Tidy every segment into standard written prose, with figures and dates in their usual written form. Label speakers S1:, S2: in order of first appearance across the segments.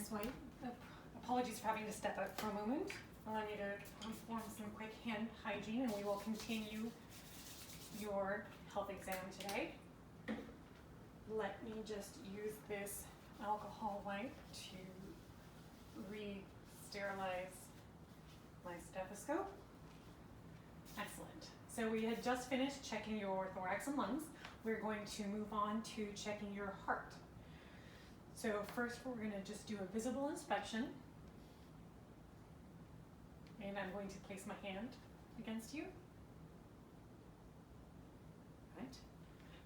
S1: Ms. White, apologies for having to step out for a moment. Allow me to perform some quick hand hygiene and we will continue your health exam today. Let me just use this alcohol wipe to re-sterilize my stethoscope. Excellent. So we had just finished checking your thorax and lungs. We're going to move on to checking your heart. So first we're going to just do a visible inspection. And I'm going to place my hand against you. Right.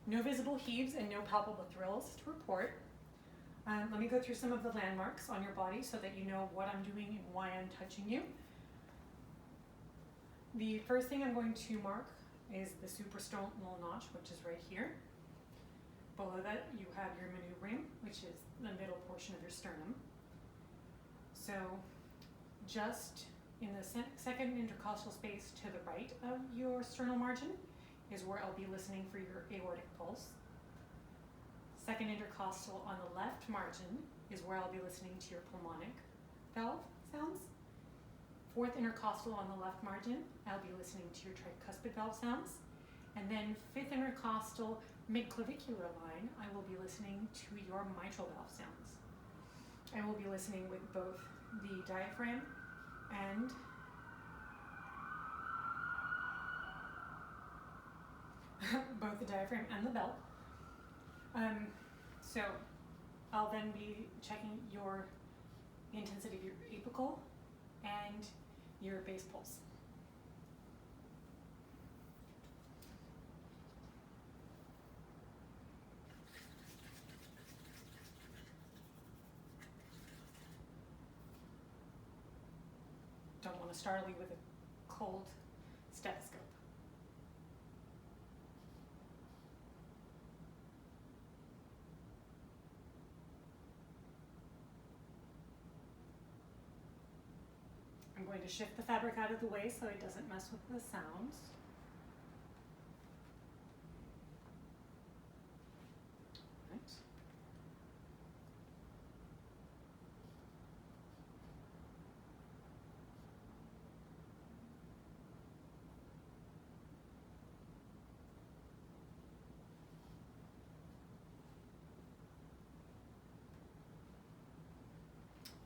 S1: No visible heaves and no palpable thrills to report. Let me go through some of the landmarks on your body so that you know what I'm doing and why I'm touching you. The first thing I'm going to mark is the suprasternal notch, which is right here. Below that, you have your manubrium, which is the middle portion of your sternum. So just in the second intercostal space to the right of your sternal margin is where I'll be listening for your aortic pulse. Second intercostal on the left margin is where I'll be listening to your pulmonic valve sounds. Fourth intercostal on the left margin, I'll be listening to your tricuspid valve sounds. And then fifth intercostal midclavicular line, I will be listening to your mitral valve sounds. I will be listening with both the diaphragm and both the diaphragm and the belt. So I'll then be checking your intensity of your apical and your base pulse. Don't want to startle you with a cold stethoscope. I'm going to shift the fabric out of the way so it doesn't mess with the sounds. Right.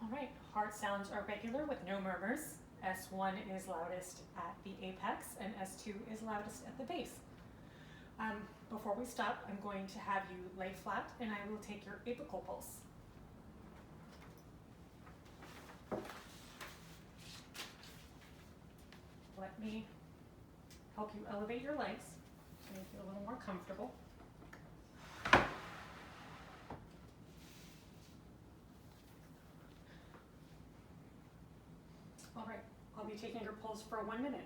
S1: All right, heart sounds are regular with no murmurs. S1 is loudest at the apex and S2 is loudest at the base. Before we stop, I'm going to have you lay flat and I will take your apical pulse. Let me help you elevate your legs so you feel a little more comfortable. All right, I'll be taking your pulse for 1 minute.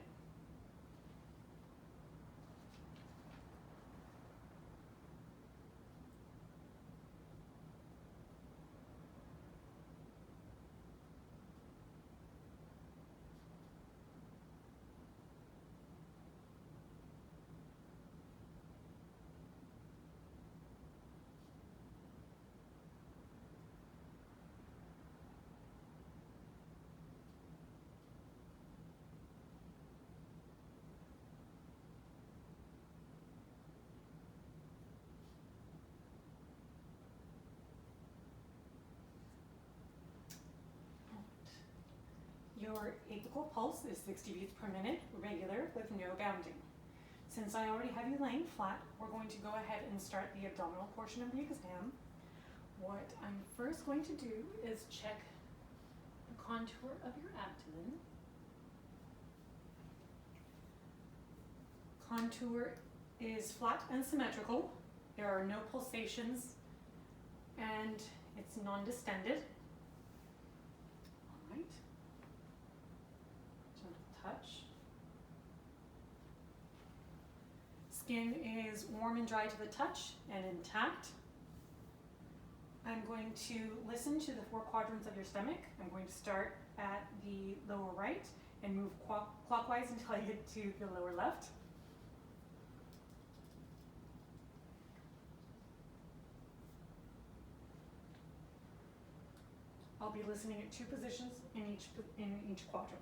S1: Your apical pulse is 60 beats per minute, regular with no bounding. Since I already have you laying flat, we're going to go ahead and start the abdominal portion of the exam. What I'm first going to do is check the contour of your abdomen. Contour is flat and symmetrical. There are no pulsations and it's non-distended. All right. Touch. Skin is warm and dry to the touch and intact. I'm going to listen to the 4 quadrants of your stomach. I'm going to start at the lower right and move clockwise until I get to the lower left. I'll be listening at 2 positions in each quadrant.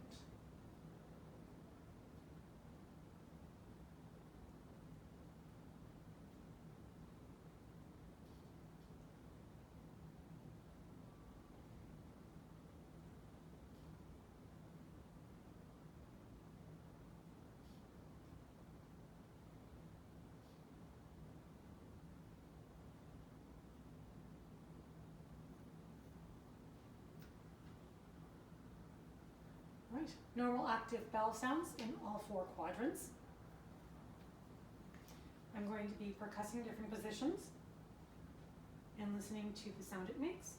S1: Right, normal active bell sounds in all 4 quadrants. I'm going to be percussing different positions and listening to the sound it makes.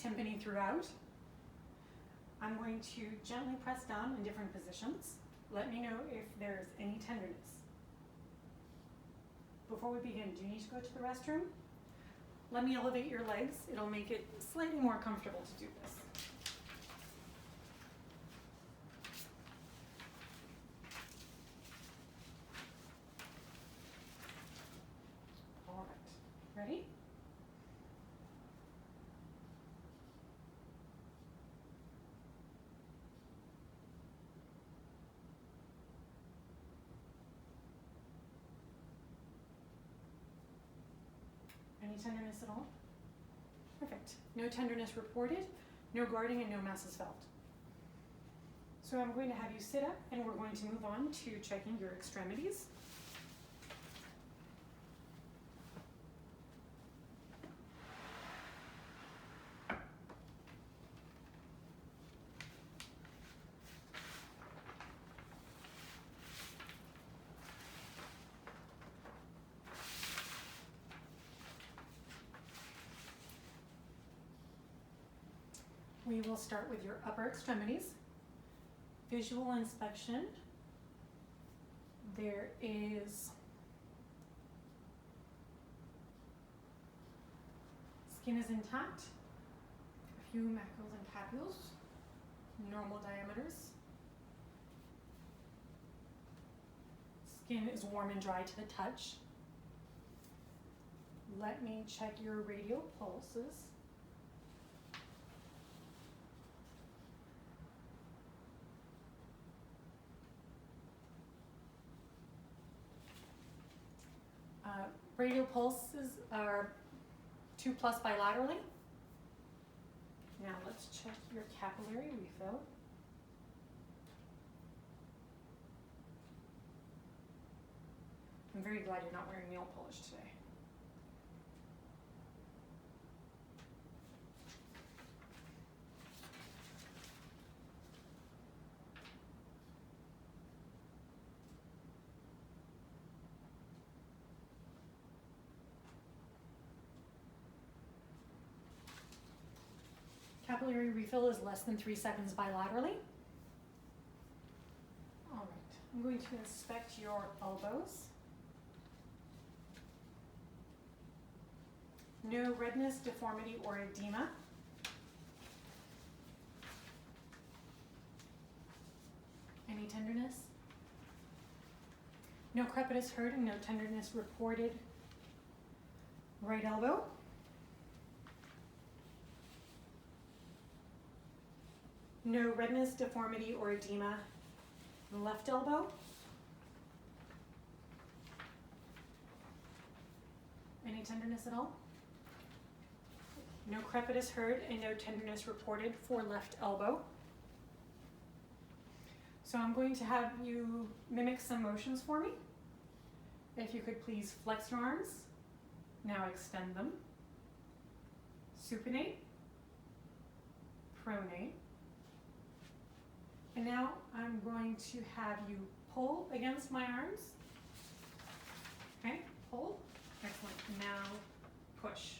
S1: Timpani throughout. I'm going to gently press down in different positions. Let me know if there's any tenderness. Before we begin, do you need to go to the restroom? Let me elevate your legs. It'll make it slightly more comfortable to do this. All right, ready? Any tenderness at all? Perfect. No tenderness reported, no guarding, and no masses felt. So I'm going to have you sit up and we're going to move on to checking your extremities. We will start with your upper extremities. Visual inspection. There is skin is intact, a few macules and papules, normal diameters. Skin is warm and dry to the touch. Let me check your radial pulses. Radial pulses are 2+ bilaterally. Now let's check your capillary refill. I'm very glad you're not wearing nail polish today. Capillary refill is less than 3 seconds bilaterally. All right, I'm going to inspect your elbows. No redness, deformity, or edema. Any tenderness? No crepitus heard and no tenderness reported. Right elbow. No redness, deformity, or edema. Left elbow. Any tenderness at all? No crepitus heard and no tenderness reported for left elbow. So I'm going to have you mimic some motions for me. If you could please flex your arms. Now extend them. Supinate. Pronate. And now I'm going to have you pull against my arms. Okay, pull. Excellent. Now push.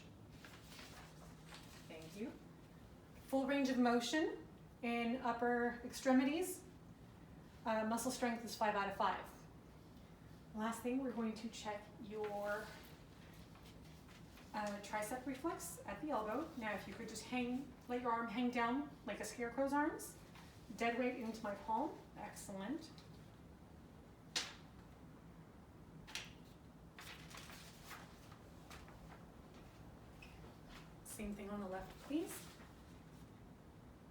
S1: Thank you. Full range of motion in upper extremities. Muscle strength is 5 out of 5. Last thing, we're going to check your tricep reflex at the elbow. Now if you could just let your arm hang down like a scarecrow's arms. Dead weight into my palm. Excellent. Same thing on the left, please.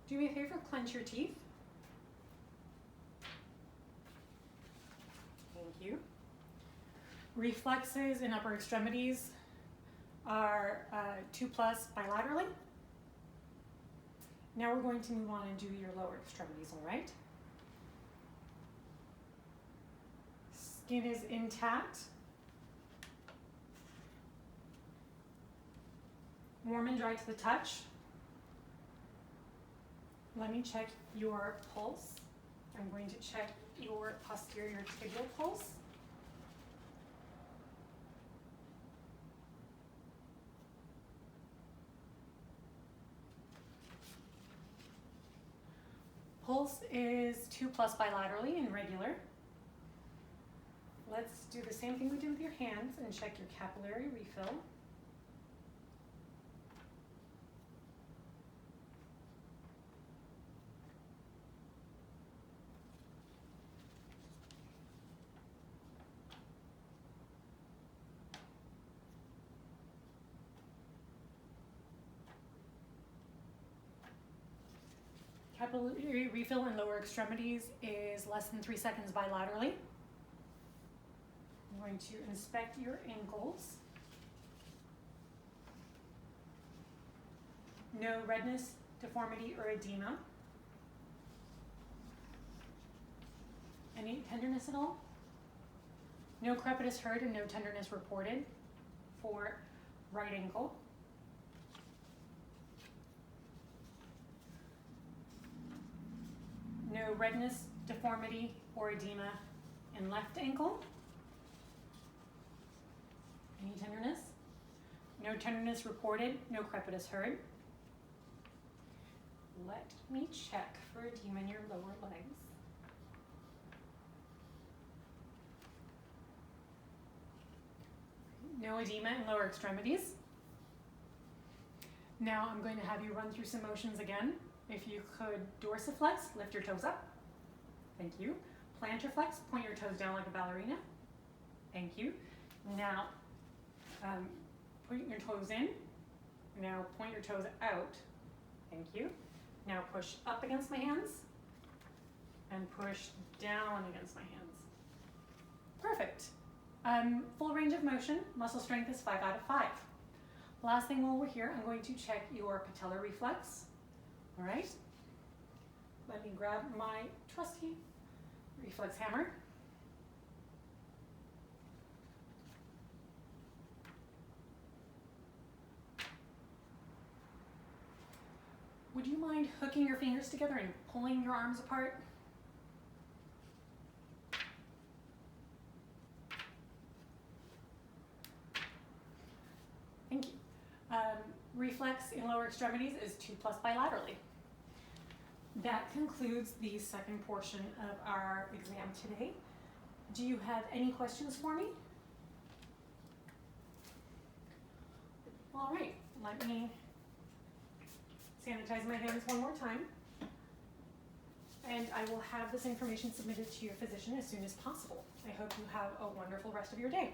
S1: Do me a favor, clench your teeth. Thank you. Reflexes in upper extremities are 2+ bilaterally. Now we're going to move on and do your lower extremities, all right? Skin is intact. Warm and dry to the touch. Let me check your pulse. I'm going to check your posterior tibial pulse. Pulse is 2+ bilaterally and regular. Let's do the same thing we did with your hands and check your capillary refill. Capillary refill in lower extremities is less than 3 seconds bilaterally. I'm going to inspect your ankles. No redness, deformity, or edema. Any tenderness at all? No crepitus heard and no tenderness reported for right ankle. No redness, deformity, or edema in left ankle. Any tenderness? No tenderness reported, no crepitus heard. Let me check for edema in your lower legs. No edema in lower extremities. Now I'm going to have you run through some motions again. If you could dorsiflex, lift your toes up. Thank you. Plantar flex, point your toes down like a ballerina. Thank you. Now, point your toes in. Now point your toes out. Thank you. Now push up against my hands and push down against my hands. Perfect. Full range of motion. Muscle strength is 5 out of 5. Last thing while we're here, I'm going to check your patellar reflex. All right. Let me grab my trusty reflex hammer. Would you mind hooking your fingers together and pulling your arms apart? Thank you. Reflex in lower extremities is 2+ bilaterally. That concludes the second portion of our exam today. Do you have any questions for me? All right, let me sanitize my hands one more time. And I will have this information submitted to your physician as soon as possible. I hope you have a wonderful rest of your day.